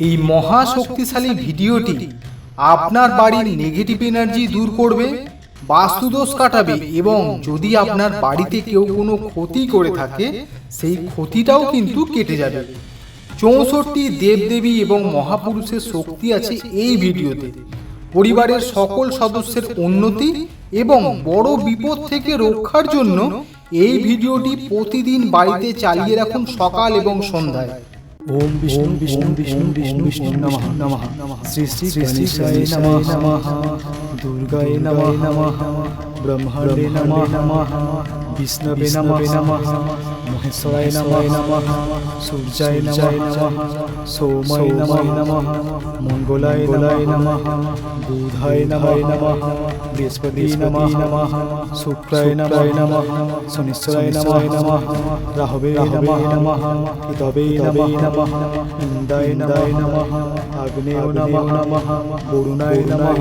এই মহা শক্তিশালী ভিডিওটি আপনার বাড়ির নেগেটিভ এনার্জি দূর করবে, বাস্তুদোষ কাটাবে এবং যদি আপনার বাড়িতে কেউ কোনো ক্ষতি করে থাকে সেই ক্ষতিটাও কিন্তু কেটে যাবে। 64 দেবদেবী এবং মহাপুরুষের শক্তি আছে এই ভিডিওতে। পরিবারের সকল সদস্যের উন্নতি এবং বড় বিপদ থেকে রক্ষার জন্য এই ভিডিওটি প্রতিদিন বাড়িতে চালিয়ে রাখুন সকাল এবং সন্ধ্যায়। ओम विष्णु विष्णु विष्णु विष्णु विष्णु नमः नमः श्री श्री गणेशाय नमः दुर्गाय नमः ब्रह्मणे नमः विष्णवे नमः महेश्वराय नमः सूर्याय नमः सोमाय नमः मंगलाय नमः बुधाय नमः बृहस्पति नमः शुक्राय नमः शनिश्चराय नमः राहवे नमः केतवे नमः इंद्राय नमः आग्नेय नमः वरुणाय नमः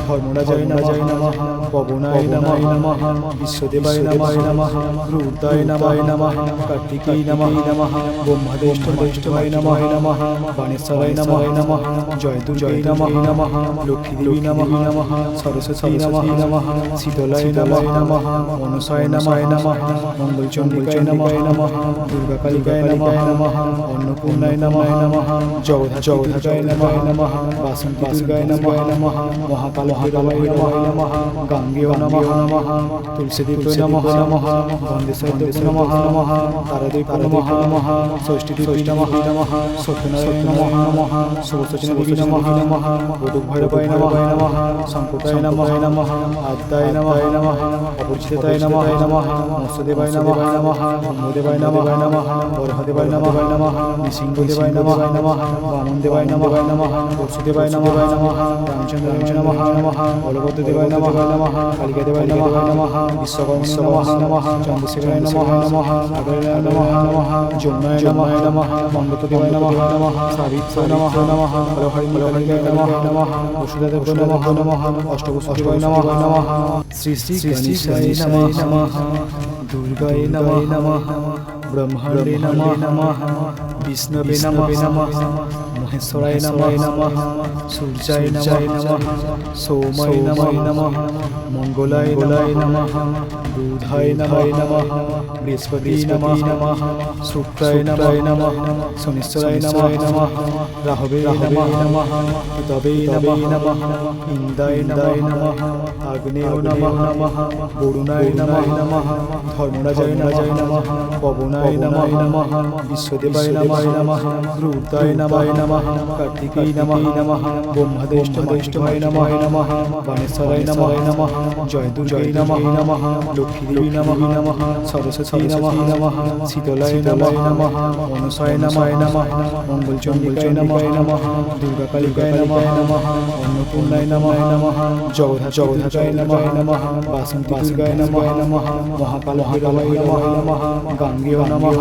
धर्मराजाय नमः पवनाय नमः विश्वदेवाय नमः रुद्राय नमः कार्तिकाय नमः ब्रह्मदेष्टवाय नमः गणेशाय नमः जयदुर्गाय नमः लक्ष्मीदेवी नमः सरस्वती नमः शीतलाय नमः मनसाय नमः मंगलचंडिकाय नमः दुर्गाकालिकाय नमः अन्नपूर्णाय नमः जगद्धात्रीय नमः वासंती दुर्गाय नमः महाकालभैरवाय नमः गंगे नमः तुलसीदेव्यै नमः गंधेश्वरी नमः तारादेवी नमः षष्ठीदेवी नमः सत्यनारायण नमः सरस्वती देवी नमः वटुभैरवाय नमः संकुटाय नमः आद्याय नमः अपरिचिताय नमः मत्स्यदेवाय नमः ब्रह्मदेवाय नमः बरहदेवाय नमः नृसिंहदेवाय नमः वामनदेवाय नमः वसुदेवाय नमः रामचंद्राय नमः बलभद्रदेवाय नमः कालिकादेवाय नमः विश्वकर्माय नमः चंद्रशेखराय नमः अग्रयाय नमः जमुनाय नमः मंगलदेवाय नमः सावित्राय नमः बलहरिकाय नमः वसुदेवाय नमः अष्टभुजाय नमः श्री श्री गणेशाय नमः दुर्गाय नमः ब्रह्मणे नमः विष्णवे नमः महेश्वराय नमः सूर्याय नमः सोमाय नमः मंगलाय नमः बुधाय नमः बृहस्पति नमः शुक्राय नमः शनिश्चराय नमः राहवे नमः केतवे नमः इंद्राय नमः आग्नेय नमः वरुणाय नमः धर्मराजाय नमः पवनाय नमः विश्वदेवाय नमः रुद्राय नमः कार्तिकाय नमः ब्रह्मदेष्टवाय नमः गणेशाय नमः जयदुर्गाय नमः लक्ष्मीदेवी नमः सरस्वती नमः शीतलाय नमः मनसाय नमः मंगलचंडिकाय नमः दुर्गाकालिकाय नमः अन्नपूर्णाय नमः जगद्धात्रीय नमः वासंती दुर्गाय नमः महाकालभैरवाय नमः गंगे नमः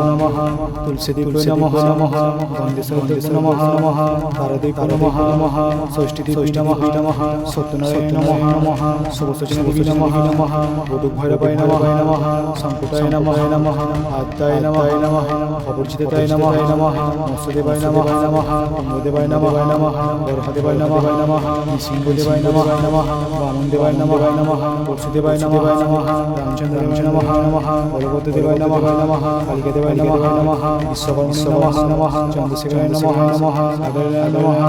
तुलसीदेव्यै नमः गंधेश्वरी नमः तारादेवी नमः षष्ठीदेवी नमः सत्यनारायण नमः सरस्वती देवी नमः वटुभैरवाय नमः संकुटाय नमः आद्याय नमः अपरिचिताय नमः मत्स्यदेवाय नमः ब्रह्मदेवाय नमः बरहदेवाय नमः नृसिंहदेवाय नमः वामनदेवाय नमः वसुदेवाय नमः रामचंद्राय नमः बलभद्रदेवाय नमः कालिकादेवाय नमः विश्वकर्माय नमः चंद्रशेखराय नमः अग्रयाय नमः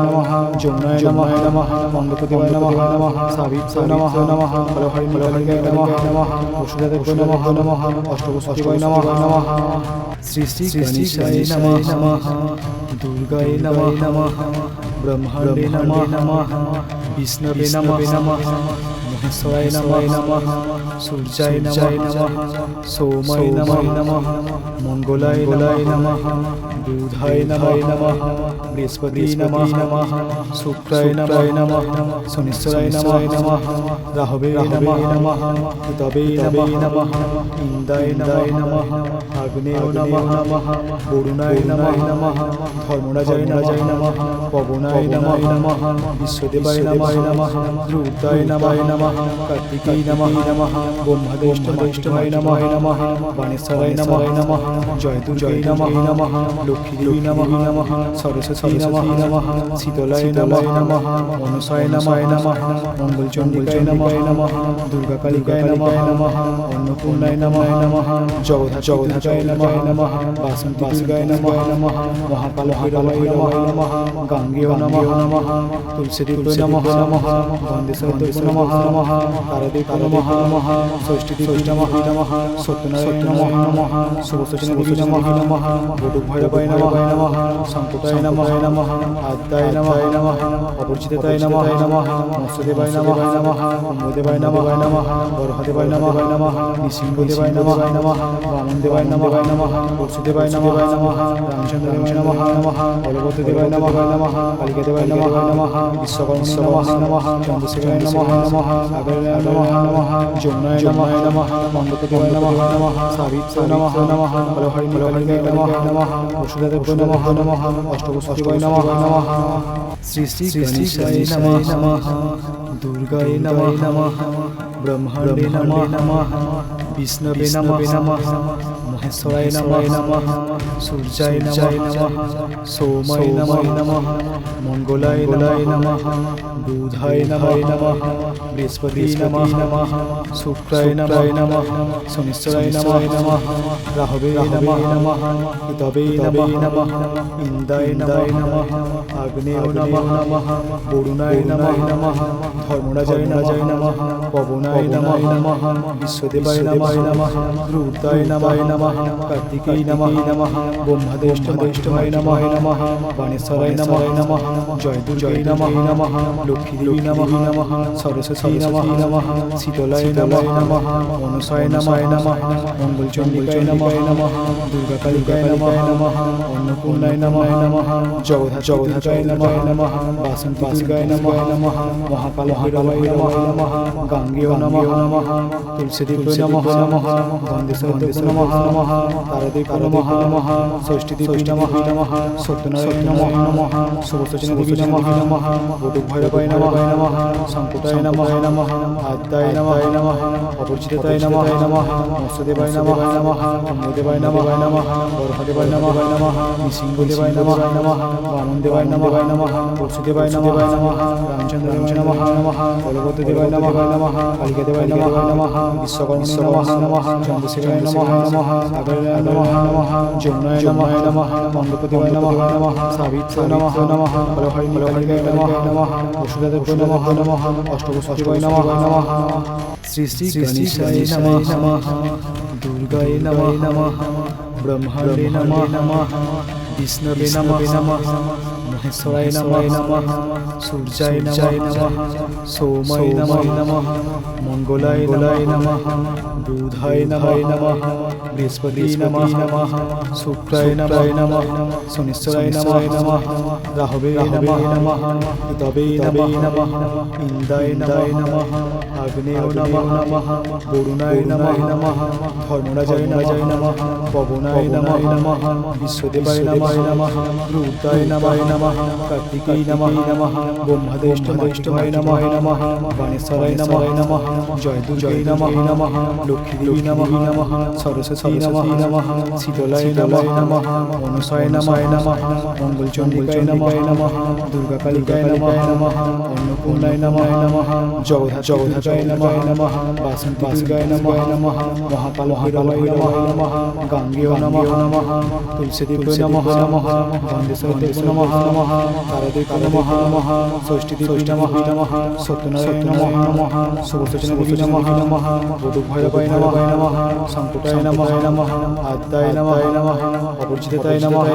जमुनाय नमः मंगलदेवाय नमः सावित्राय नमः बलहरिकाय नमः वसुदेवाय नमः अष्टभुजाय नमः श्री श्री गणेशाय नमः दुर्गाय नमः ब्रह्मणे नमः विष्णवे नमः महेश्वराय नमः सूर्याय नमः सोमाय नमः मंगलाय नमः बुधाय नमः बृहस्पति नमः शुक्राय नमः शनिश्चराय नमः राहवे नमः केतवे नमः इंद्राय नमः आग्नेय नमः वरुणाय नमः धर्मराजाय नमः पवनाय नमः विश्वदेवाय नमः रुद्राय नमः कार्तिकाय नमः ব্রহ্মাদেষ্টমায় নমঃ বাণেশ্বরায় নমঃ জয়দুর্গায় নমঃ লক্ষ্মীদেবী নমঃ সরস্বতী নমঃ শীতলায় নমঃ মনসায় নমঃ মঙ্গলচণ্ডিকায় নমঃ দুর্গা কালিকায় নমঃ অন্নপূর্ণায় নমঃ জগদ্ধাত্রী নমঃ বাসন্তী দুর্গায় নমঃ মহাকালভৈরবায় নমঃ গাঙ্গেয় নমঃ তুলসীদেবী নমঃ গন্ধেশ্বরদেবী নমঃ তারাদেবী নমঃ ষষ্ঠীদেবী নমঃ সত্যনারায়ণ নমঃ সুবসচনদেবী নমঃ বটুকভৈরবায় নমঃ সংকুটায় নমঃ আদ্যায় নমঃ অপরিচিতায় নমঃ মৎস্যদেবায় নমঃ ব্রহ্মদেবায় নমঃ বরহদেবায় নমঃ নৃসিংহদেবায় নমঃ বামনদেবায় নমঃ পরশুদেবায় নমঃ রামচন্দ্রদেবায় নমঃ বলভদ্রদেবায় নমঃ কালিকাদেবায় নমঃ বিশ্বকর্মায় নমঃ চন্দ্রশেখরায় নমঃ সাগরায় নমঃ যমুনায় নমঃ মঙ্গলদেবায় নমঃ সাবিত্রায় নমঃ বলহরি নমঃ বসুদেবায় নমঃ অষ্টবসুদেবায় নমঃ শ্রী শ্রী গণেশায় নমঃ দুর্গায় নমঃ ব্রহ্মাণ্ডে নমঃ বিষ্ণবে নমঃ মহেশ্বরায় নমঃ সূর্যায় নমঃ সোমায় নমঃ মঙ্গলায় নমঃ বুধায় নমঃ বৃহস্পতি নমঃ শুক্রায় নমঃ শনিশ্চরায় নমঃ রাহবে নমঃ কেতবে নমঃ ইন্দ্রায় নমঃ আগ্নেয় নমঃ বরুণায় নমঃ ধর্মরাজায় নমঃ পবনায় নমঃ বিশ্বদেবায় নমঃ রুদ্রায় নমঃ কার্তিকেয় নমঃ ব্রহ্মাদেষ্টমায় নমঃ বাণেশ্বরায় নমঃ জয়দুর্গায় নমঃ লক্ষ্মীদেবী নমঃ সরস্বতী নমঃ শীতলায় নমঃ মনসায় নমঃ মঙ্গলচণ্ডিকায় নমঃ দুর্গা কালিকায় নমঃ অন্নপূর্ণায় নমঃ জগদ্ধাত্রী নমঃ বাসন্তী দুর্গায় নমঃ মহাকালভৈরবায় নমঃ গাঙ্গেয় নমঃ তুলসীদেবী নমঃ গন্ধেশ্বরদেবী নমঃ তারাদেবী নমঃ ষষ্ঠীদেবী নমঃ সত্যনারায়ণ নমঃ সুবসচনদেবী নমঃ বটুকভৈরবায় নমঃ সংকুটায় নমঃ আদ্যায় নমঃ অপরিচিতায় নমঃ মৎস্যদেবায় নমঃ ব্রহ্মদেবায় নমঃ বরহদেবায় নমঃ নৃসিংহদেবায় নমঃ বামনদেবায় নমঃ পরশুদেবায় নমঃ রামচন্দ্রদেবায় নমঃ বলভদ্রদেবায় নমঃ কালিকাদেবায় নমঃ বিশ্বকর্মায় নমঃ চন্দ্রশেখরায় নমঃ সাগরায় নমঃ যমুনায় নমঃ মঙ্গলদেবায় নমঃ সাবিত্রায় নমঃ বলহরি নমঃ বসুদেবায় নমঃ অষ্টবসুদেবায় নমঃ শ্রী শ্রী গণেশায় নমঃ দুর্গায় নমঃ ব্রহ্মাণ্ডে নমঃ বিষ্ণবে নমঃ মহেশ্বরায় নমঃ সূর্যায় নমঃ সোমায় নমঃ মঙ্গলায় নমঃ বুধায় নমঃ বৃহস্পতি নমঃ শুক্রায় নমঃ শনিশ্চরায় নমঃ রাহবে নমঃ কেতবে নমঃ ইন্দ্রায় নমঃ আগ্নেয় নমঃ বরুণায় নমঃ ধর্মরাজায় নমঃ পবনায় নমঃ বিশ্বদেবায় নমঃ রুদ্রায় নমঃ কার্তিকেয় নমঃ ব্রহ্মাদেষ্টমায় নমঃ বাণেশ্বরায় নমঃ জয়দুর্গায় নমঃ লক্ষ্মীদেবী নমঃ সরস্বতী নমঃ শীতলায় নমঃ মনসায় নমঃ মঙ্গলচণ্ডিকায় নমঃ দুর্গা কালিকায় নমঃ অন্নপূর্ণায় নমঃ জগদ্ধাত্রী নমঃ বাসন্তী দুর্গায় নমঃ মহাকালভৈরবায় নমঃ গাঙ্গেয় নমঃ তুলসীদেবী নমঃ গন্ধেশ্বরদেবী নমঃ তারাদেবী নমঃ ষষ্ঠীদেবী নমঃ সত্যনারায়ণ নমঃ সুবসচনদেবী নমঃ বটুকভৈরবায় নমঃ সংকুটায় নমঃ আদ্যায় নমঃ অপরিচিতায় নমঃ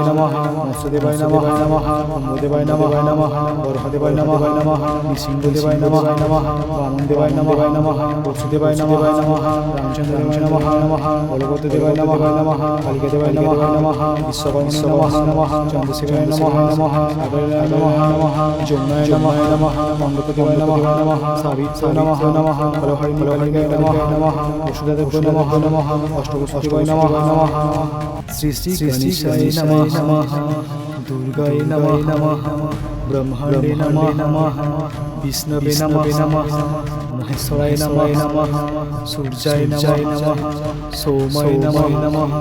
মৎস্যদেবায় নমঃ ব্রহ্মদেবায় নমঃ বরহদেবায় নমঃ নৃসিংহদেবায় নমঃ বামনদেবায় নমঃ পরশুদেবায় নমঃ রামচন্দ্রদেবায় নমঃ বলভদ্রদেবায় নমঃ কালিকাদেবায় নমঃ বিশ্বকর্মায় নমঃ চন্দ্রশেখরায় নমঃ সাগরায় নমঃ যমুনায় নমঃ মঙ্গলদেবায় নমঃ সাবিত্রায় নমঃ বলহরি নমঃ বসুদেবায় নমঃ অষ্টবসুদেবায় নমঃ শ্রী শ্রী গণেশায় নমঃ দুর্গায় নমঃ ব্রহ্মাণ্ডে নমঃ বিষ্ণবে নমঃ মহেশ্বরায় নমঃ সূর্যায় নমঃ সোমায় নমঃ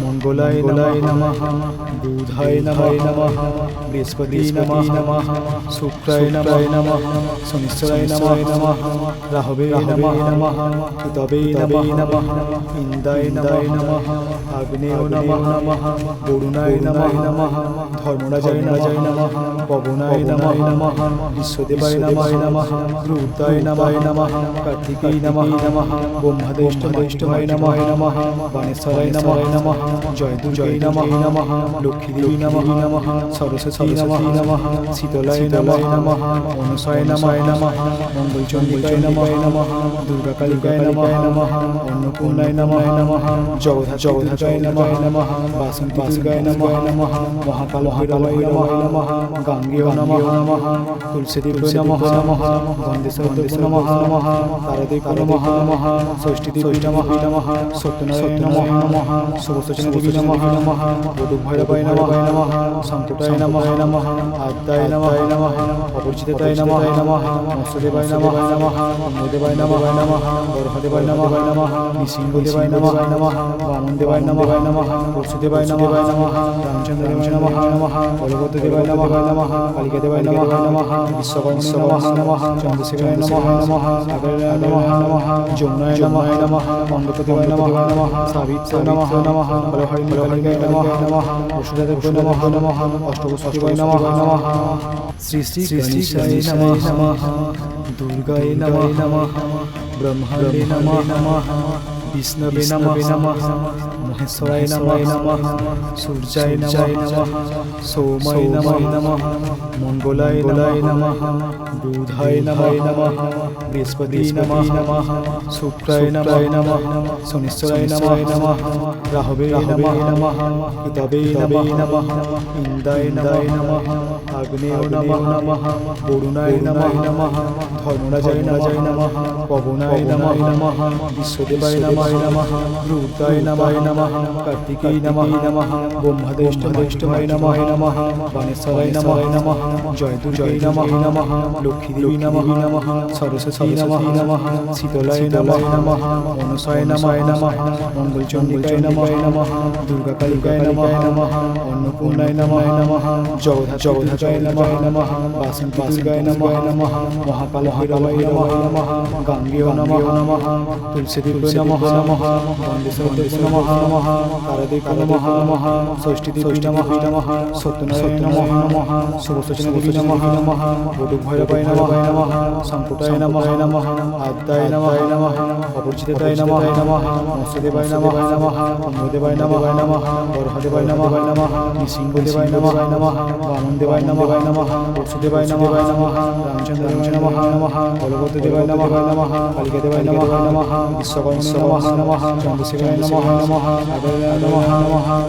মঙ্গলায় নমঃ বুধায় নমঃ বৃহস্পতি নমঃ শুক্রায় নমঃ শনিশ্চরায় নমঃ রাহবে নমঃ কেতবে নমঃ ইন্দ্রায় নমঃ আগ্নেয় নমঃ বরুণায় নমঃ ধর্মরাজায় নমঃ পবনায় নমঃ বিশ্বদেবায় নমঃ রুদ্রায় নমঃ কার্তিকায় নমঃ ব্রহ্মদেষ্টায় নমঃ বাণেশ্বরায় নমঃ জয়দুর্গায় নমঃ লক্ষ্মীদেবী নমঃ সরস্বতী নমঃ শীতলায় নমঃ অনুসায় নমঃ মঙ্গলচন্ডিকায় নমঃ দুর্গাকালিকায় নমঃ অন্নপূর্ণায় নমঃ জগদ্ধাত্রীয় নমঃ বাসন্তী দুর্গায় নমঃ মহাকালভৈরবায় নমঃ গাঙ্গেয় নমঃ তুলসীদেবী নমঃ গন্ধেশ্বরদেবী নমঃ তারাদেবী নমঃ ষষ্ঠীদেবী নমঃ সত্যনারায়ণ নমঃ সুবসচনদেবী নমঃ বধূভৈরবায় নমঃ সংকটায় নমঃ আদ্যায় নমঃ অপরিচিতায় নমঃ মৎস্যদেবায় নমঃ ব্রহ্মদেবায় নমঃ বরহদেবায় নমঃ নৃসিংহদেবায় নমঃ বামনদেবায় নমঃ পরশুদেবায় নমঃ রামচন্দ্রদেবায় নমঃ বলভদ্রদেবায় নমঃ কালিকাদেবায় নমঃ বিশ্বকর্মায় নমঃ চন্দ্রশেখরায় নমঃ সাগরায় নমঃ যমুনায় নমঃ অন্ধপ্রদেবায় নমঃ সাবিত্রায় নমঃ বলহরিণীকালিকায় নমঃ পশুদেবায় নমঃ অষ্টবসুদেবায় নমঃ শ্রী শ্রী গণেশায় নমঃ দুর্গায় নমঃ ব্রহ্মাণ্ডে নমঃ বিষ্ণবে নমঃ মহেশ্বরায় নমঃ সূর্যায় নমঃ সোমায় নমঃ মঙ্গলায় নমঃ বুধায় নমঃ বৃহস্পতি নমঃ শুক্রায় নমঃ শনিশ্চরায় নমঃ রাহবে নমঃ কেতবে নমঃ ইন্দ্রায় নমঃ আগ্নেয় নমঃ বরুণায় নমঃ ধর্মরাজায় নমঃ পবনায় নমঃ বিশ্বদেবায় নমঃ রুদ্রায় নমঃ কার্তিকায় নমঃ ব্রহ্মদেষ্টায় নমঃ বাণেশ্বরায় নমঃ জয়দুর্গায় নমঃ লক্ষ্মীদেবী নমঃ সরস্বতী নমঃ শীতলায় নমঃ অনুসায় নমঃ মঙ্গলচন্ডিকায় নমঃ দুর্গাকালিকায় নমঃ অন্নপূর্ণায় নমঃ জগদ্ধাত্রীয় নমঃ বাসন্তী দুর্গায় নমঃ মহাকালভৈরবায় নমঃ গাঙ্গেয় নমঃ তুলসীদেবী নমঃ গন্ধেশ্বরদেবী নমঃ তারাদেবী নমঃ ষষ্ঠীদেবী নমঃ সত্যনারায়ণ নমঃ সুবসচনদেবী নমঃ বধূভৈরবায় নমঃ সংকটায় নমঃ আদ্যায় নমঃ অপরিচিতায় নমঃ মৎস্যদেবায় নমঃ ব্রহ্মদেবায় নমঃ বরহদেবায় নমঃ নৃসিংহদেবায় নমঃ বামনদেবায় নমঃ পরশুদেবায় নমঃ রামচন্দ্রদেবায় নমঃ বলভদ্রদেবায় নমঃ কালিকাদেবায় নমঃ বিশ্বকর্মায় নমঃ চন্দ্রশেখরায় নমঃ সাগরায় নমঃ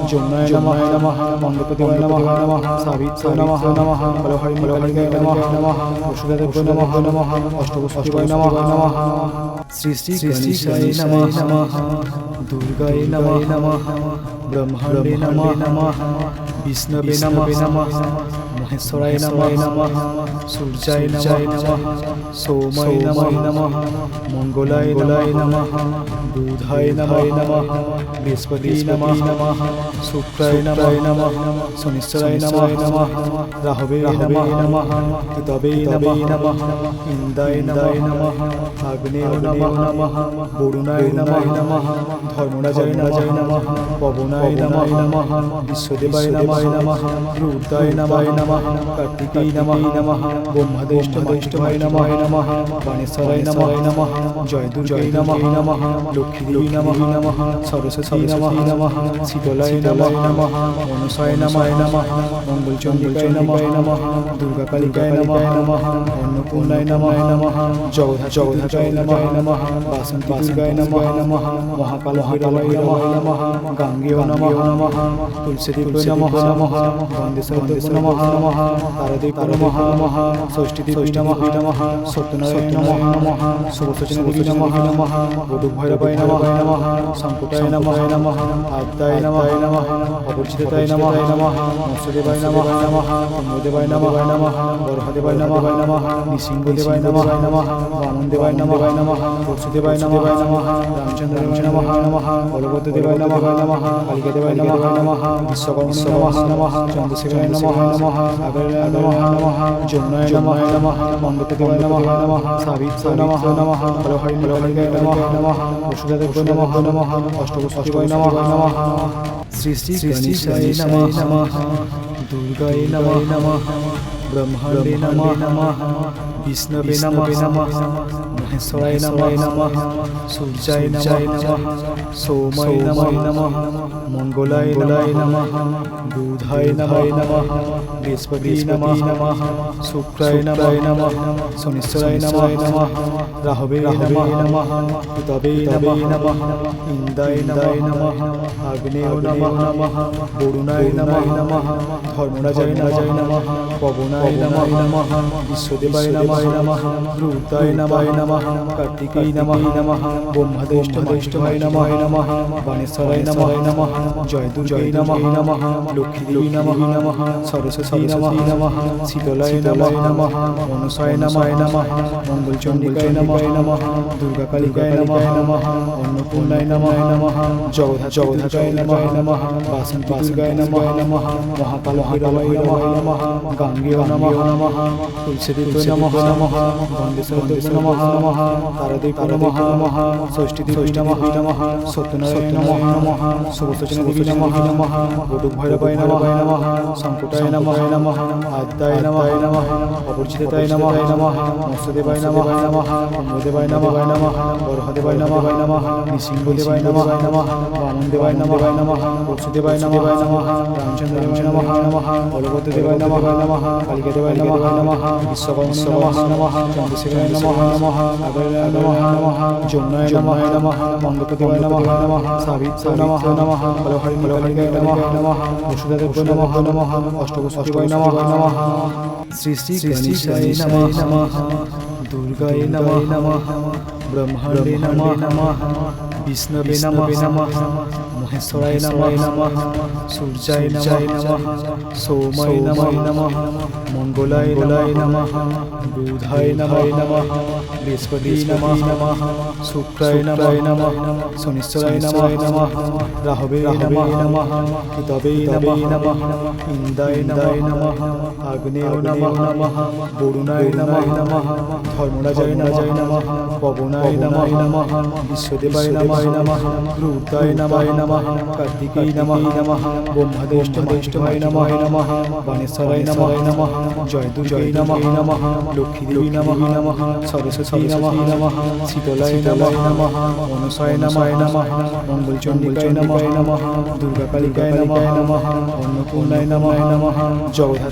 যমুনায় নমঃ অন্ধপ্রদেবায় নমঃ সাবিত্রায় নমঃ বলহরিণীকালিকায় নমঃ পশুদেবায় নমঃ অষ্টবসুদেবায় নমঃ শ্রী শ্রী গণেশায় নমঃ দুর্গায় নমঃ ব্রহ্মাণ্ডে নমঃ বিষ্ণবে নমঃ মহেশ্বরায় নমঃ সূর্যায় নমঃ সোমায় নমঃ মঙ্গলায় নমঃ বুধায় নমঃ বৃহস্পতি নমঃ শুক্রায় নমঃ শনিশ্চরায় নমঃ রাহবে নমঃ কেতবে নমঃ ইন্দ্রায় নমঃ আগ্নেয় নমঃ বরুণায় নমঃ ধর্মরাজায় নমঃ পবনায় নমঃ বিশ্বদেবায় নমঃ রুদ্রায় নমঃ কার্তিকায় নমঃ ব্রহ্মদেষ্টায় নমঃ বাণেশ্বরায় নমঃ জয়দুর্গায় নমঃ লক্ষ্মীদেবী নমঃ সরস্বতী নমঃ শীতলায় নমঃ অনুসায় নমঃ মঙ্গলচন্ডিকায় নমঃ দুর্গাকালিকায় নমঃ অন্নপূর্ণায় নমঃ জগদ্ধাত্রীয় নমঃ বাসন্তী দুর্গায় নমঃ মহাকালভৈরবায় নমঃ গাঙ্গেয় নমঃ তুলসীদেবী নমঃ গন্ধেশ্বরদেবী নমঃ নমঃ তারাদেবী নমঃ ষষ্ঠীদেবী নমঃ সত্যনারায়ণ নমঃ সুবসচনদেবী নমঃ বধূভৈরবায় নমঃ সংকুটায় নমঃ আদ্যায় নমঃ অপরিচিতায় নমঃ মৎস্যদেবায় নমঃ কুম্ভদেবায় নমঃ বরহদেবায় নমঃ নৃসিংহদেবায় নমঃ বামনদেবায় নমঃ পরশুদেবায় নমঃ রামচন্দ্রায় নমঃ বলভদ্রদেবায় নমঃ কালিকাদেবায় নমঃ বিশ্বকর্মায় নমঃ চন্দ্রশেখরায় নমঃ আগারায় নমঃ যমুনায় নমঃ মণ্ডপদেবায় নমঃ সাবিত্রায় নমঃ হরহরিণায় নমঃ বসুদেবায় নমঃ অষ্টবসুদেবায় নমঃ শ্রী শ্রী গণেশায় নমঃ দুর্গায় নমঃ ব্রহ্মাণ্ডে নমঃ বিষ্ণবে নমঃ মহেশ্বরায় নমঃ সূর্যায় নমঃ সোমায় নমঃ মঙ্গলায় নমঃ বুধায় নমঃ বৃহস্পতি নমঃ শুক্রায় নমঃ শনিশ্চরায় নমঃ রাহবে নমঃ কেতবে নমঃ ইন্দ্রায় নমঃ আগ্নেয় নমঃ বরুণায় নমঃ ধর্মরাজায় নমঃ পবনায় নমঃ বিশ্বদেবায় নমঃ রুদ্রায় নমঃ কার্তিকেয় নমঃ ব্রহ্মদেষ্টায় নমঃ বাণেশ্বরায় নমঃ জয়দুর্গায় নমঃ লক্ষ্মীদেবী নমঃ সরস্বতী নমঃ শীতলায় নমঃ মনসায় নমঃ মঙ্গলচণ্ডিকায় নমঃ দুর্গা কালিকায় নমঃ অন্নপূর্ণায় নমঃ জগদ্ধাত্রী নমঃ বাসন্তী দুর্গায় নমঃ মহাকাল ভৈরবায় নমঃ গাঙ্গেয় নমঃ তুলসীদেবী নমঃ গন্ধেশ্বরী নমঃ তারাদেবী নমঃ ষষ্ঠীদেবী নমঃ সত্যনারায়ণ নমঃ সুবসচনদেবী নমঃ বধূভৈরবায় নমঃ সংকুটায় নমঃ আদ্যায় নমঃ অপরিচিতায় নমঃ মৎস্যদেবায় নমঃ কুম্ভদেবায় নমঃ বরহদেবায় নমঃ নৃসিংহদেবায় নমঃ বামনদেবায় নমঃ পরশুদেবায় নমঃ রামচন্দ্রায় নমঃ বলভদ্রদেবায় নমঃ কালিকাদেবায় নমঃ বিশ্বকর্মায় নমঃ চন্দ্রশেখরায় নমঃ আগারায় নমঃ যমুনায় নমঃ মণ্ডপদেবায় নমঃ সাবিত্রায় নমঃ হরহরিণায় নমঃ বসুদেবায় নমঃ অষ্টবসুদেবায় নমঃ শ্রী শ্রী গণেশায় নমঃ দুর্গায় নমঃ ব্রহ্মাণ্ডে নমঃ বিষ্ণবে নমঃ মহেশ্বরায় নমঃ সূর্যায় নমঃ সোমায় নমঃ মঙ্গলায় নমঃ বুধায় নমঃ বৃহস্পতি নমঃ শুক্রায় নমঃ শনিশ্চরায় নমঃ রাহবে নমঃ কেতবে নমঃ ইন্দ্রায় নমঃ আগ্নেয় নমঃ বরুণায় নমঃ ধর্মরাজায় নমঃ পবনায় নমঃ বিশ্বদেবায় নমঃ রুদ্রায় নমঃ কার্তিকেয় নমঃ ব্রহ্মদেষ্টায় নমঃ বাণেশ্বরায় নমঃ জয়দুর্গায় নমঃ লক্ষ্মীদেবী নমঃ সরস্বতী নমঃ শীতলায় নমঃ মনসায় নমঃ মঙ্গলচণ্ডিকায় নমঃ দুর্গা কালিকায় নমঃ অন্নপূর্ণায় নমঃ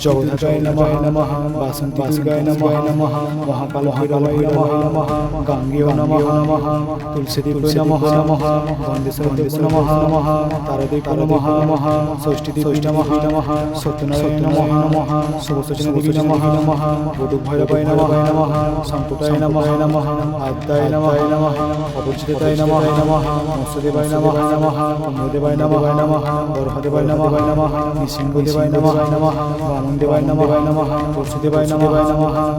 জগদ্ধাত্রী নমঃ বাসন্তী দুর্গায় নমঃ মহাকাল ভৈরবায় নমঃ গাঙ্গেয় নমঃ তুলসীদেবী নমঃ গন্ধেশ্বরী নমঃ তারাদেবী নমঃ ষষ্ঠীদেবী নমঃ সত্যনারায়ণ নমঃ সুবসচনদেবী নমঃ বধূভৈরবায় নমঃ সংকুটায় নমঃ আদ্যায় নমঃ অপরিচিতায় নমঃ মৎস্যদেবায় নমঃ কুম্ভদেবায় নমঃ বরহদেবায় নমঃ নৃসিংহদেবায় নমঃ বামনদেবায় নমঃ পরশুদেবায় নমঃ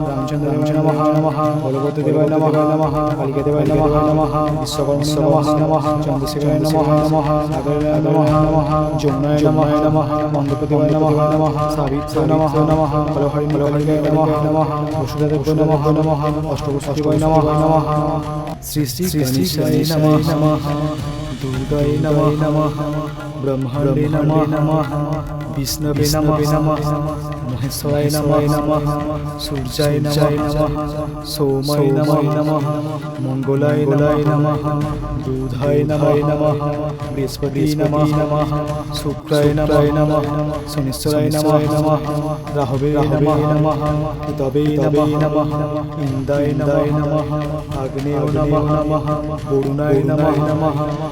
রামচন্দ্রায় নমঃ বলভদ্রদেবায় নমঃ কালিকাদেবায় নমঃ বিশ্বকর্মায় নমঃ চন্দ্রশেখরায় নমঃ আগারায় নমঃ যমুনায় নমঃ মণ্ডপদেবায় নমঃ সাবিত্রায় নমঃ হরহরিণায় নমঃ বসুদেবায় নমঃ অষ্টবসুদেবায় নমঃ শ্রী শ্রী গণেশায় নমঃ দুর্গায় নমঃ ব্রহ্মাণ্ডে নমঃ বিষ্ণবে নমঃ মহেশ্বরায় নমঃ সূর্যায় নমঃ সোমায় নমঃ মঙ্গলায় নমঃ বুধায় নমঃ বৃহস্পতি নমঃ শুক্রায় নমঃ শনিশ্চরায় নমঃ রাহবে নমঃ কেতবে নমঃ ইন্দ্রায় নমঃ আগ্নেয় নমঃ বরুণায় নমঃ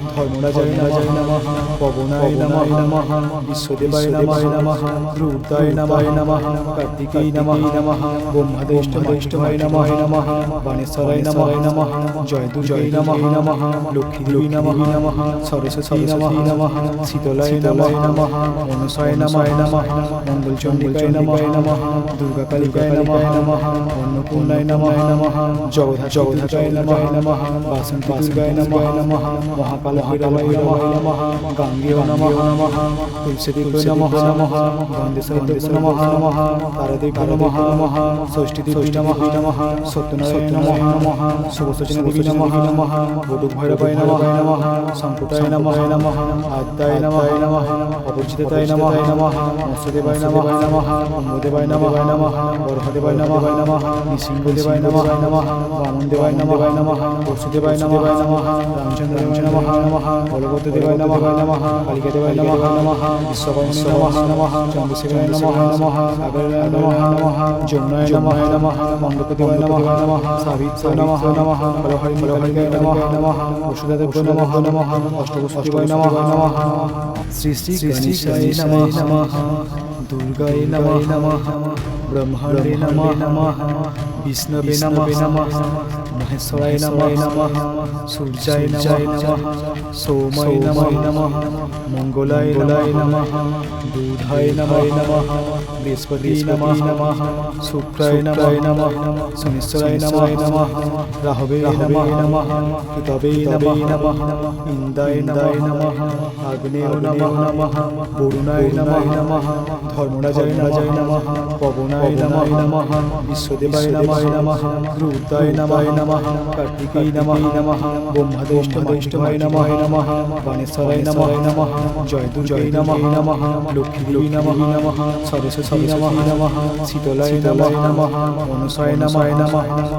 ধর্মরাজায় নমঃ পবনায় নমঃ বিশ্বদেবায় নমঃ রুদ্রায় নমঃ নমঃ কার্তিকেয় নমঃ ব্রহ্মদেষ্টায় নমঃ বাণেশ্বরায় নমঃ জয় দুর্গায় নমঃ লক্ষ্মী দেবী নমঃ সরস্বতী নমঃ শীতলায় নমঃ মনসায় নমঃ মঙ্গলচণ্ডিকায় নমঃ দুর্গা কালিকায় নমঃ অন্নপূর্ণায় নমঃ জগদ্ধাত্রীয় নমঃ বাসন্তী দুর্গায় নমঃ মহাকাল ভৈরবায় নমঃ গাঙ্গেয় নমঃ তুলসীদেবী নমঃ গন্ধেশ্বরী নমঃ তারাদেবী নমঃ ষষ্ঠীদেবী নমঃ সত্যনারায়ণ নমঃ সুবসচনী নমঃ বটুক ভৈরবায় নমঃ সংকুটায় নমঃ আদ্যায় নমঃ অপরিচিতায় নমঃ মৎস্যদেবায় নমঃ কুম্ভদেবায় নমঃ বরহদেবায় নমঃ নৃসিংহদেবায় নমঃ বামনদেবায় নমঃ পরশুদেবায় নমঃ রামচন্দ্রদেবায় নমঃ বলভদ্রদেবায় নমঃ কালিকাদেবায় নমঃ বিশ্বকর্মায় নমঃ চন্দ্রশেখরায় নমঃ সাগরায় নমঃ যমুনায় নমঃ মণ্ডপদেবায় নমঃ সাবিত্রায় নমঃ কলহরিকায় নমঃ বসুদেবায় নমঃ অষ্টবসুদেবায় নমঃ শ্রী শ্রী গণেশায় নমঃ দুর্গায় নমঃ ব্রহ্মাণ্ডে নমঃ বিষ্ণবে নমঃ মহেশ্বরায় নমঃ সূর্যায় নমঃ সোমায় নমঃ মঙ্গলায় নমঃ বুধায় নমঃ বৃহস্পতি নমঃ শুক্রায় নমঃ শনিশ্বরায় নমঃ রাহবে নমঃ কেতবে নমঃ ইন্দ্রায় নমঃ আগ্নেয় নমঃ বরুণায় নমঃ ধর্মরাজায় নমঃ পবনায় নমঃ বিশ্বদেবায় নমঃ রুদ্রায় নমঃ কার্তিকেয় নমঃ ব্রহ্মদেষ্টায় নমঃ বাণেশ্বরায় নমঃ জয় দুর্গায় নমঃ লক্ষ্মী দেবী নমঃ সরস্বতী নমঃ শীতলায় নমঃ মনসায় নমঃ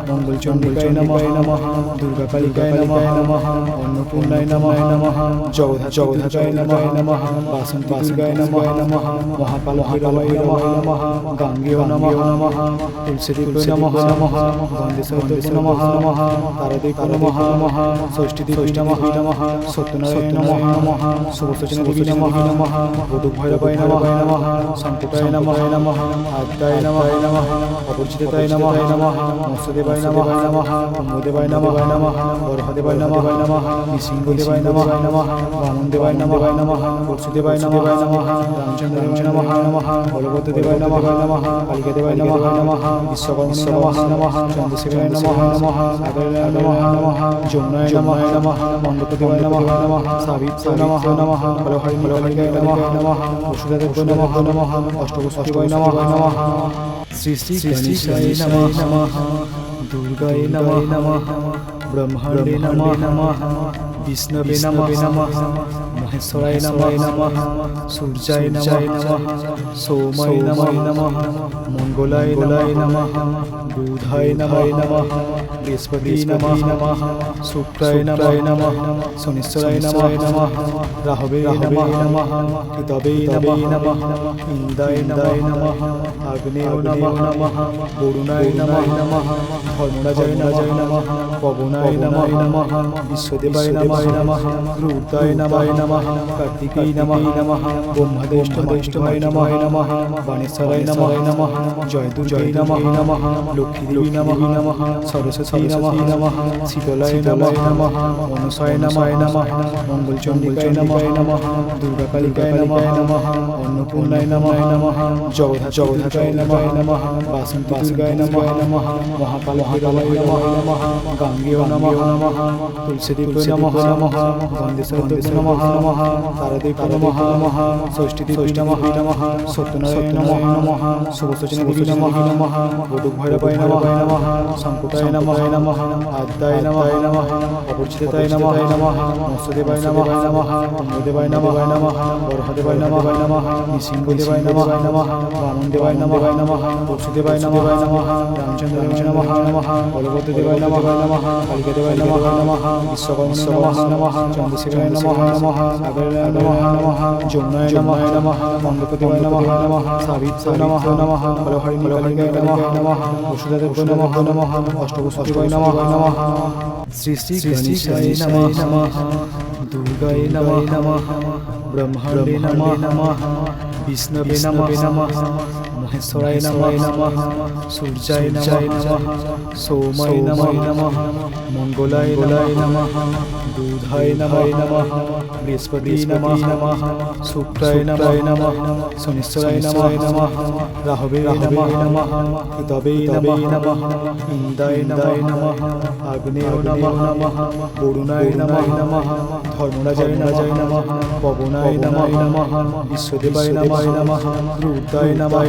মঙ্গলচণ্ডিকায় নমঃ দুর্গা কালিকায় নমঃ অন্নপূর্ণায় নমঃ জগদ্ধাত্রীয় নমঃ বাসন্তী দুর্গায় নমঃ মহাকাল ভৈরবায় নমঃ গাঙ্গেয় নমঃ তুলসীদেবী নমঃ গন্ধেশ্বরী নমঃ তারাদেবী নমঃ ষষ্ঠীদেবী নমঃ সত্যনারায়ণ নমঃ সুবসচনী নমঃ বটুক ভৈরবায় নমঃ সংকুটায় নমঃ আদ্যায় নমঃ অপরিচিতায় নমঃ মৎস্যদেবায় নমঃ কুম্ভদেবায় নমঃ বরহদেবায় নমঃ নৃসিংহদেবায় নমঃ বামনদেবায় নমঃ পরশুদেবায় নমঃ রামচন্দ্রদেবায় নমঃ বলভদ্রদেবায় নমঃ কালিকাদেবায় নমঃ বিশ্বকর্মায় নমঃ চন্দ্রশেখরায় নমঃ সাগরায় নমঃ যমুনায় নমঃ মণ্ডপদেবায় নমঃ সাবিত্রায় নমঃ কলহরিকায় নমঃ বসুদেবায় নমঃ অষ্টবসুদেবায় নমঃ শ্রী শ্রী গণেশায় নমঃ দুর্গায় নমঃ ব্রহ্মাণ্ডে নমঃ বিষ্ণবে নমঃ মহেশ্বরায় নমঃ সূর্যায় নমঃ সোমায় নমঃ মঙ্গলায় নমঃ বুধায় নমঃ বৃহস্পতি নমঃ শুক্রায় নমঃ শনিশ্বরায় নমঃ রাহবে নমঃ কেতবে নমঃ ইন্দ্রায় নমঃ আগ্নেয় নমঃ বরুণায় নমঃ ধর্মরাজায় নমঃ পবনায় নমঃ বিশ্বদেবায় নমঃ রুদ্রায় নমঃ কার্তিকেয় নমঃ ব্রহ্মদেষ্টায় নমঃ বাণেশ্বরায় নমঃ জয় দুর্গায় নমঃ লক্ষ্মী দেবী নমঃ সরস্বতী নমঃ শীতলায় নমঃ মনসায় নমঃ মঙ্গলচণ্ডিকায় নমঃ দুর্গা কালিকায় নমঃ অন্নপূর্ণায় নমঃ জগদ্ধাত্রীয় নমঃ বাসন্তী দুর্গায় নমঃ মহাকাল ভৈরবায় নমঃ গাঙ্গেয় নমঃ তুলসীদেবী নমঃ গন্ধেশ্বরী নমঃ তারাদেবী নমঃ ষষ্ঠীদেবী নমঃ সত্যনারায়ণ নমঃ সুবসচনী নমঃ বটুক ভৈরবায় নমঃ সংকুটায় নমঃ আদ্যায় নমঃ অপরিচিতায় নমঃ মৎস্যদেবায় নমঃ কুম্ভদেবায় নমঃ বরহদেবায় নমঃ নৃসিংহদেবায় নমঃ বামনদেবায় নমঃ পরশুদেবায় নমঃ রামচন্দ্রদেবায় নমঃ বলভদ্রদেবায় নমঃ কালিকাদেবায় নমঃ বিশ্বকর্মায় নমঃ চন্দ্রশেখরায় নমঃ সাগরায় নমঃ যমুনায় নমঃ মণ্ডপদেবায় নমঃ সাবিত্রায় নমঃ কলহরিকায় নমঃ বসুদেবায় নমঃ অষ্টবসুদেবায় নমঃ শ্রী শ্রী গণেশায় নমঃ দুর্গায় নমঃ ব্রহ্মাণ্ডে নমঃ বিষ্ণবে নমঃ মহেশ্বরায় নমঃ সূর্যায় নমঃ সোমায় নমঃ মঙ্গলায় নমঃ বুধায় নমঃ বৃহস্পতি নমঃ শুক্রায় নমঃ শনিশ্চরায় নমঃ রাহবে নমঃ কেতবে নমঃ ইন্দ্রায় নমঃ আগ্নেয় নমঃ বরুণায় নমঃ ধর্মরাজায় নমঃ পবনায় নমঃ বিশ্বদেবায় নমঃ রুদ্রায় নমঃ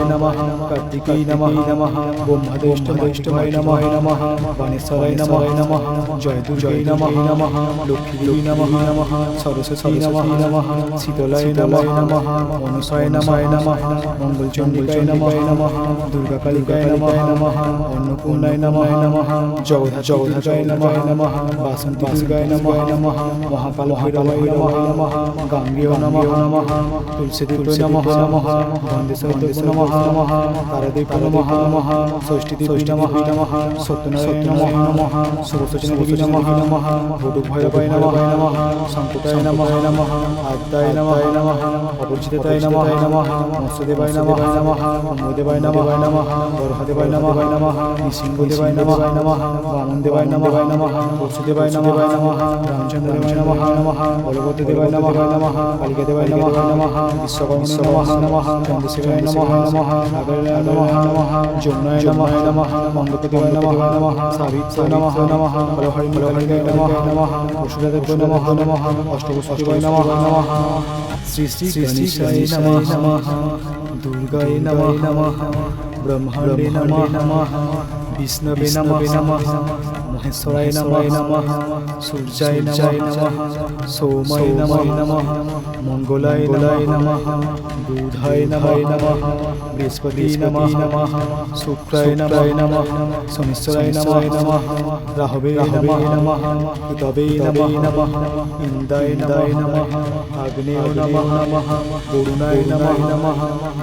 কার্তিকেয় নমঃ ব্রহ্মদেষ্টায় নমঃ বাণেশ্বরায় নমঃ জয় দুর্গায় নমঃ লক্ষ্মী নমঃ সরস্বতী নমঃ শীতলায় নমঃ মনসায় নমঃ মঙ্গলচণ্ডিকায় নমঃ দুর্গা কালিকায় নমঃ অন্নপূর্ণায় নমঃ জগদ্ধাত্রীয় নমঃ বাসন্তী দুর্গায় নমঃ মহাকাল ভৈরবায় নমঃ গাঙ্গেয় নমঃ তুলসীদেবায় নমঃ গন্ধেশ্বরী নমঃ তারাদেবী নমঃ ষষ্ঠীদেবী নমঃ সত্যনারায়ণ নমঃ সরস্বতী নমঃ ভূত ভৈরবায় নমঃ সংকুটায় নমঃ আদ্যায় নমঃ অপরিচিতায় নমঃ মৎস্যদেবায় নমঃ মদেবায় নমঃ বরহদেবায় নমঃ নৃসিংহদেবায় নমঃ বামনদেবায় নমঃ বসুদেবায় নমঃ রামচন্দ্রদেবায় নমঃ বলভদ্রদেবায় নমঃ কালিকাদেবায় নমঃ বিশ্বকর্মায় নমঃ চন্দ্রশেখরায় নমঃ নাগারায় নমঃ যমুনায় নমঃ মঙ্গলদেবায় নমঃ সাবিত্রায় নমঃ বলহরিণায় নমঃ পশুদেবায় নমঃ অষ্টবসুদেবায় নমঃ শ্রী শ্রী গণেশায় নমঃ দুর্গায় নমঃ ব্রহ্মাণ্ডে নমঃ বিষ্ণবে নমঃ মহেশ্বরায় নমঃ সূর্যায় নমঃ সোমায় নমঃ মঙ্গলায় নমঃ বুধায় নমঃ বৃহস্পতি নমঃ শুক্রায় নমঃ শনিশ্চরায় নমঃ রাহবে নমঃ কেতবে নমঃ ইন্দ্রায় নমঃ আগ্নেয় নমঃ বরুণায় নমঃ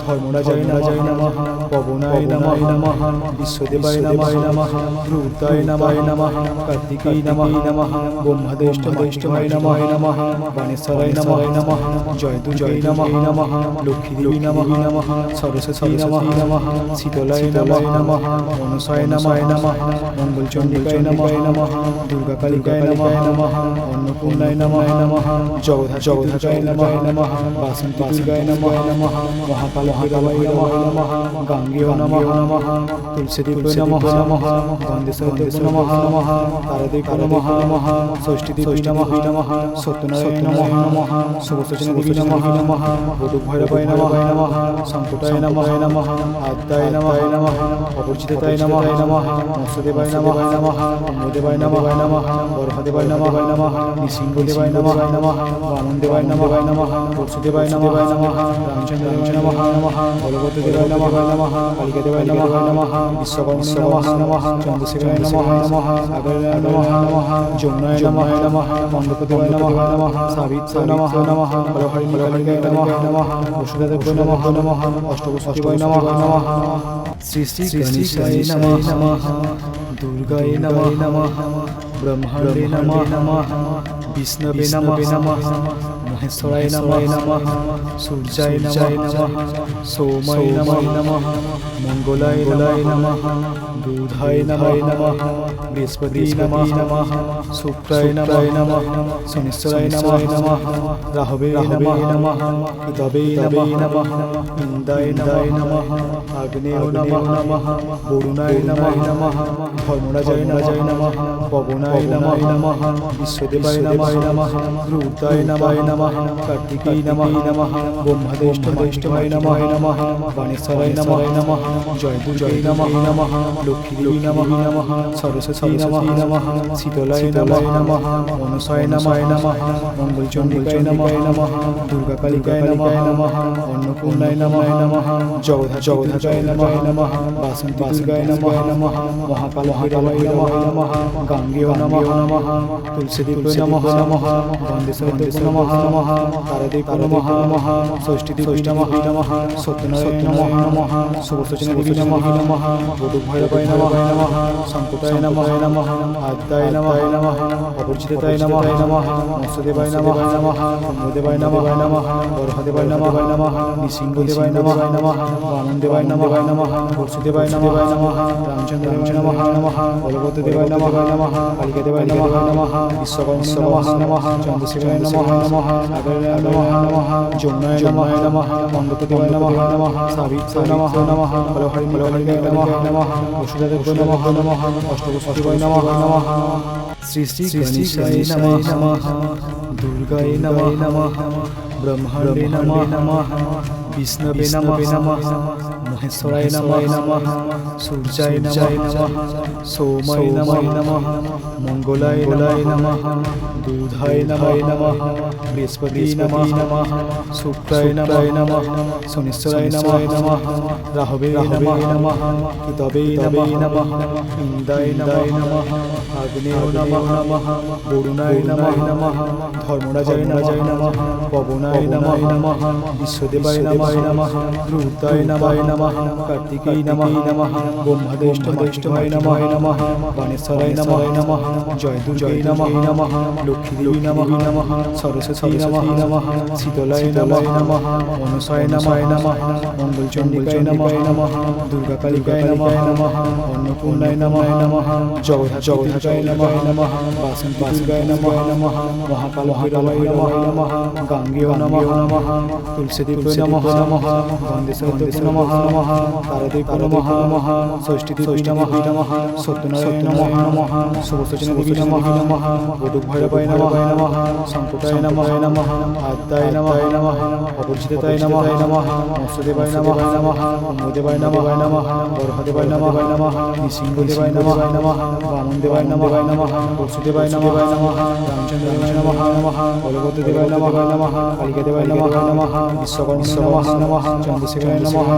ধর্মরাজায় নমঃ পবনায় নমঃ বিশ্বদেবায় নমঃ রুদ্রায় নমঃ কার্তিকেয় নমঃ ব্রহ্মদেষ্টায় নমঃ বাণেশ্বরায় নমঃ জয় দুর্গায় নমঃ লক্ষ্মী নমঃ সরস্বতী নমঃ শীতলায় নমঃ মনসায় নমঃ মঙ্গলচণ্ডিকায় নমঃ দুর্গা কালিকায় নমঃ অন্নপূর্ণায় নমঃ জগদ্ধাত্রীয় নমঃ বাসন্তী দুর্গায় নমঃ মহাকাল ভৈরবায় নমঃ গাঙ্গেয় নমঃ তুলসীদেবায় নমঃ গন্ধেশ্বরী নমঃ তারাদেবী নমঃ ষষ্ঠীদেবী নমঃ সত্যনারায়ণ নমঃ সরস্বতী নমঃ ভূত ভৈরবায় নমঃ সংকুটায় নমঃ আদ্যায় নমঃ অপরিচিতায় নমঃ মৎস্যদেবায় নমঃ মদেবায় নমঃ বরহদেবায় নমঃ নৃসিংহদেবায় নমঃ বামনদেবায় নমঃ বসুদেবায় নমঃ রামচন্দ্রদেবায় নমঃ বলভদ্রদেবায় নমঃ কালিকাদেবায় নমঃ বিশ্বকর্মায় নমঃ চন্দ্রশেখরায় নমঃ নাগারায় নমঃ যমুনায় নমঃ মণ্ডপদেবায় নমঃ সাবিত্রায় নমঃ বলহরিণায় নমঃ বসুদেবায় নমঃ অষ্টবসুদেবায় নমঃ শ্রী শ্রী গণেশায় নমঃ দুর্গায় নমঃ ব্রহ্মাণ্ডে নমঃ বিষ্ণবে নমঃ মহেশ্বরায় নমঃ সূর্যায় নমঃ সোমায় নমঃ মঙ্গলায় নমঃ বুধায় নমঃ বৃহস্পতি নমঃ শুক্রায় নমঃ শনিশ্চরায় নমঃ রাহবে নমঃ কেতবে নমঃ ইন্দ্রায় নমঃ আগ্নেয় নমঃ বরুণায় নমঃ ধর্মরাজায় নমঃ পবনায় নমঃ বিশ্বদেবায় নমঃ রুদ্রায় নমঃ কার্তিকেয় নমঃ ব্রহ্মদেষ্টায় নমঃ বাণেশ্বরায় নমঃ জয় দুর্গায় নমঃ লক্ষ্মী নমঃ সরস্বতী নমঃ শীতলায় নমঃ মনসায় নমঃ মঙ্গলচণ্ডিকায় নমঃ দুর্গা কালিকায় নমঃ অন্নপূর্ণায় নমঃ জগদ্ধাত্রীয় নমঃ বাসন্তী দুর্গায় নমঃ মহাকাল ভৈরবায় নমঃ গাঙ্গেয় নমঃ তুলসীদেবায় নমঃ গন্ধেশ্বরী নমঃ নমঃ তারাদেবী নমঃ ষষ্ঠীদেবী নমঃ সত্যনারায়ণ নমঃ সুবর্চনাদেবী নমঃ বধূভৈরবায় নমঃ সংকুটায় নমঃ আদ্যায় নমঃ অপরিচিতায় নমঃ মৎস্যদেবায় নমঃ ব্রহ্মদেবায় নমঃ বরহদেবায় নমঃ নৃসিংহদেবায় নমঃ বামনদেবায় নমঃ বসুদেবায় নমঃ রামচন্দ্রায় নমঃ বলভদ্রদেবায় নমঃ কালিকাদেবায় নমঃ বিশ্বকর্মায় নমঃ চন্দ্রশেখরায় নমঃ সাগরায় নমঃ যমুনায় নমঃ মণ্ডপদেবায় নমঃ সাবিত্রায় নমঃ বলহরিণীকালিকায় নমঃ বসুদেবায় নমঃ অষ্টবসুদেবায় নমঃ শ্রী শ্রী গণেশায় নমঃ দুর্গায় নমঃ ব্রহ্মাণ্ডে নমঃ বিষ্ণবে নমঃ মহেশ্বরায় নমঃ সূর্যায় নমঃ সোমায় নমঃ মঙ্গলায় নমঃ দুধায় নমঃ বৃহস্পতি নমঃ শুক্রায় নমঃ শনিশ্বরায় নমঃ রাহবে নমঃ কেতবে নমঃ ইন্দ্রায় নমঃ আগ্নেয় নমঃ বরুণায় নমঃ ধর্মরাজায় নমঃ পবনায় নমঃ বিশ্বদেবায় নমঃ রুদ্রায় নমঃ কার্তিকেয় নমঃ ব্রহ্মদেষ্টমায় নমঃ বাণেশ্বরায় নমঃ জয় দুর্গায় নমঃ লক্ষ্মীদেবী নমঃ সরস্বতী নমঃ শীতলায় নমঃ মনসায় নমঃ মঙ্গলচণ্ডিকায় নমঃ দুর্গা কালিকায় নমঃ অন্নপূর্ণায় নমঃ জগদ্ধাত্রীয় নমঃ বাসন্তী দুর্গায় নমঃ মহাকাল ভৈরবায় নমঃ গাঙ্গেয় নমঃ তুলসীদেবায় নমঃ গন্ধেশ্বরদেবায় নমঃ তারাদেবী নমঃ ষষ্ঠীদেবী নমঃ সত্যনারায়ণ নমঃ সুবর্চনাদেবী নমঃ বধূভৈরবায় নমঃ সংকুটায় নমঃ আদ্যায় নমঃ অপরিচিতায় নমঃ মৎস্যদেবায় নমঃ ব্রহ্মদেবায় নমঃ বরহদেবায় নমঃ নৃসিংহদেবায় নমঃ বামনদেবায় নমঃ বসুদেবায় নমঃ রামচন্দ্রায় নমঃ বলভদ্রদেবায় নমঃ কালিকাদেবায় নমঃ বিশ্বকর্মায় নমঃ চন্দ্রশেখরায় নমঃ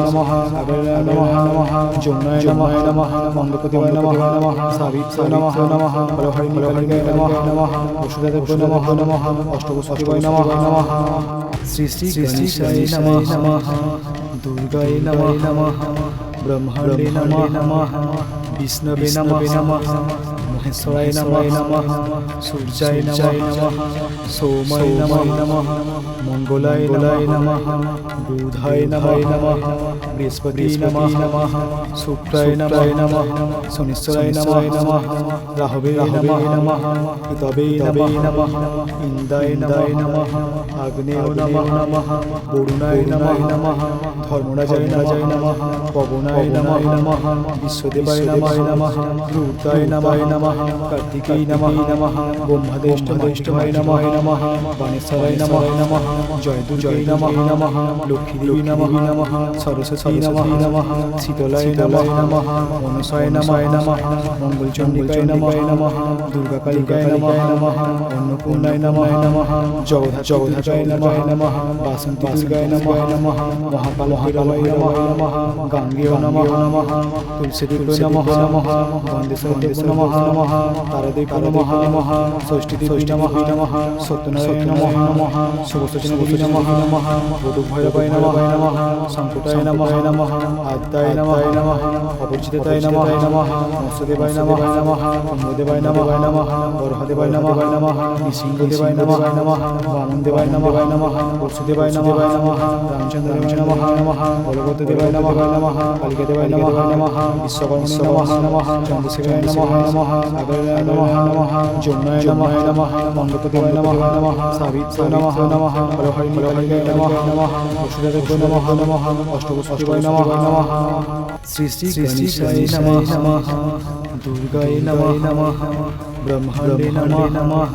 সাগরায় নমঃ যমুনায় নমঃ মণ্ডপদেবায় নমঃ সাবিত্রায় নমঃ বলহরিণীকালিকায় নমঃ বসুদেবায় নমঃ অষ্টবসুদেবায় নমঃ শ্রী শ্রী গণেশায় নমঃ দুর্গায় নমঃ ব্রহ্মাণ্ডে নমঃ বিষ্ণবে নমঃ মহেশ্বরায় নমঃ সূর্যায় নমঃ সোমায় নমঃ মঙ্গলায় নমঃ বুধায় নমঃ বৃহস্পতি নমঃ শুক্রায় নমঃ শনিশ্বরায় নমঃ রাহবে নমঃ কেতবে নমঃ ইন্দ্রায় নমঃ আগ্নেয় নমঃ বরুণায় নমঃ ধর্মরাজায় নমঃ পবনায় নমঃ বিশ্বদেবায় নমঃ রুদ্রায় নমঃ কার্তিকেয় নমঃ ব্রহ্মদেষ্টমায় নমঃ বাণেশ্বরায় নমঃ জয় দুর্গায় নমঃ লক্ষ্মীদেবী নমঃ সরস্বতী নমঃ শীতলায় নমঃ মনসায় নমঃ মঙ্গলচণ্ডিকায় নমঃ দুর্গা কালিকায় নমঃ অন্নপূর্ণায় নমঃ জগদ্ধাত্রীয় নমঃ বাসন্তী দুর্গায় নমঃ মহাকাল ভৈরবায় নমঃ গাঙ্গেয় নমঃ তুলসীদেবায় নমঃ গন্ধেশ্বরদেবায় নমঃ তারাদেবী নমঃ ষষ্ঠীদেবী নমঃ সত্যনারায়ণ নমঃ সুবর্চনাদেবী নমঃ বধূভৈরবায় নমঃ সংকুটায় নমঃ আদ্যায় নমঃ অপরিচিতায় নমঃ মৎস্যদেবায় নমঃ ব্রহ্মদেবায় নমঃ বরহদেবায় নমঃ নৃসিংহদেবায় নমঃ বামনদেবায় নমঃ বসুদেবায় নমঃ রামচন্দ্রায় নমঃ বলভদ্রদেবায় নমঃ কালিকাদেবায় নমঃ বিশ্বকর্মায় নমঃ চন্দ্রশেখরায় নমঃ সাগরায় নমঃ যমুনায় নমঃ মণ্ডপদেবায় নমঃ সাবিত্রায় নমঃ বলহরিণীকালিকায় নমঃ বসুদেবায় নমঃ অষ্টবসুদেবায় নমঃ শ্রী শ্রী গণেশায় নমঃ দুর্গায় নমঃ ব্রহ্মাণ্ডে নমঃ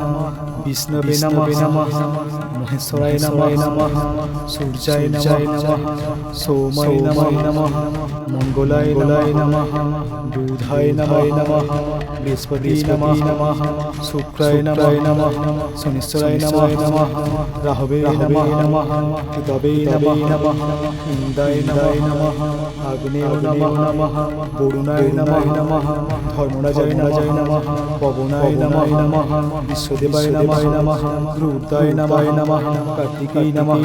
বিষ্ণবে নমঃ মহেশ্বরায় নমঃ সূর্যায় নমঃ সোমায় নমঃ মঙ্গলায় নমঃ বুধায় নমঃ বৃহস্পতি নমঃ শুক্রায় নমঃ শনিশ্বরায় নমঃ রাহবে নমঃ কেতবে নমঃ ইন্দ্রায় নমঃ আগ্নেয় নমঃ বরুণায় নমঃ ধর্মরাজায় নমঃ পবনায় নমঃ বিশ্বদেবায় নমঃ নমঃ রুদ্রায় নমঃ কার্তিকেয় নমঃ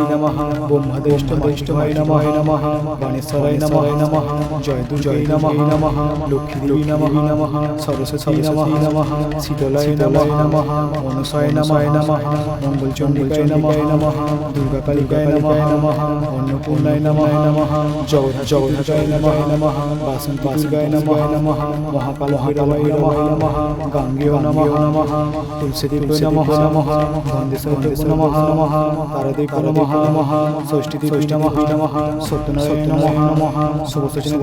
ব্রহ্মদেষ্টমায় নমঃ গণেশায় নমঃ জয় দুর্গায় নমঃ লক্ষ্মীদেবী নমঃ সরস্বতী নমঃ শীতলায় নমঃ মনসায় নমঃ মঙ্গলচণ্ডিকায় নমঃ দুর্গা কালিকায় নমঃ অন্নপূর্ণায় নমঃ জগদ্ধাত্রী নমঃ বাসন্তী দুর্গায় নমঃ মহাকাল ভৈরবায় নমঃ গাঙ্গেয় নমঃ তুলসীদেবী নমঃ গন্ধেশ্বরী নমঃ তারাদেবী নমঃ ষষ্ঠীদেবী নমঃ সত্যনারায়ণ নমঃ সুবসচনী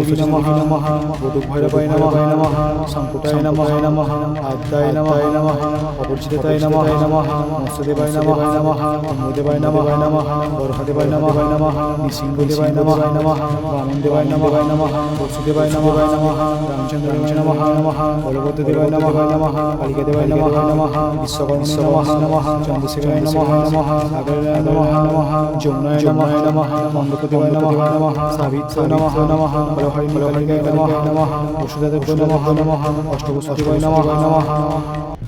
নমঃ বটুক ভৈরবায় নমঃ সংকুটায় নমঃ আদ্যায় নমঃ অপরিচিতায় নমঃ মৎস্যদেবায় নমঃ মূদেবায় নমঃ বরহদেবায় নমঃ নৃসিংহদেবায় নমঃ বামনদেবায় নমঃ বসুদেবায় নমঃ রামচন্দ্রায় নমঃ বলভদ্রদেবায় নমঃ কালিকাদেবায় নমঃ বিশ্বকর্মায় নমঃ চন্দ্রশেখরায় নমঃ সাগরায় নমঃ যমুনায় নমঃ মণ্ডপদেবায় নমঃ সাবিত্রায় নমঃ বলহরি নমঃ বসুদেবায় নমঃ অষ্টবসুদেবায় নমঃ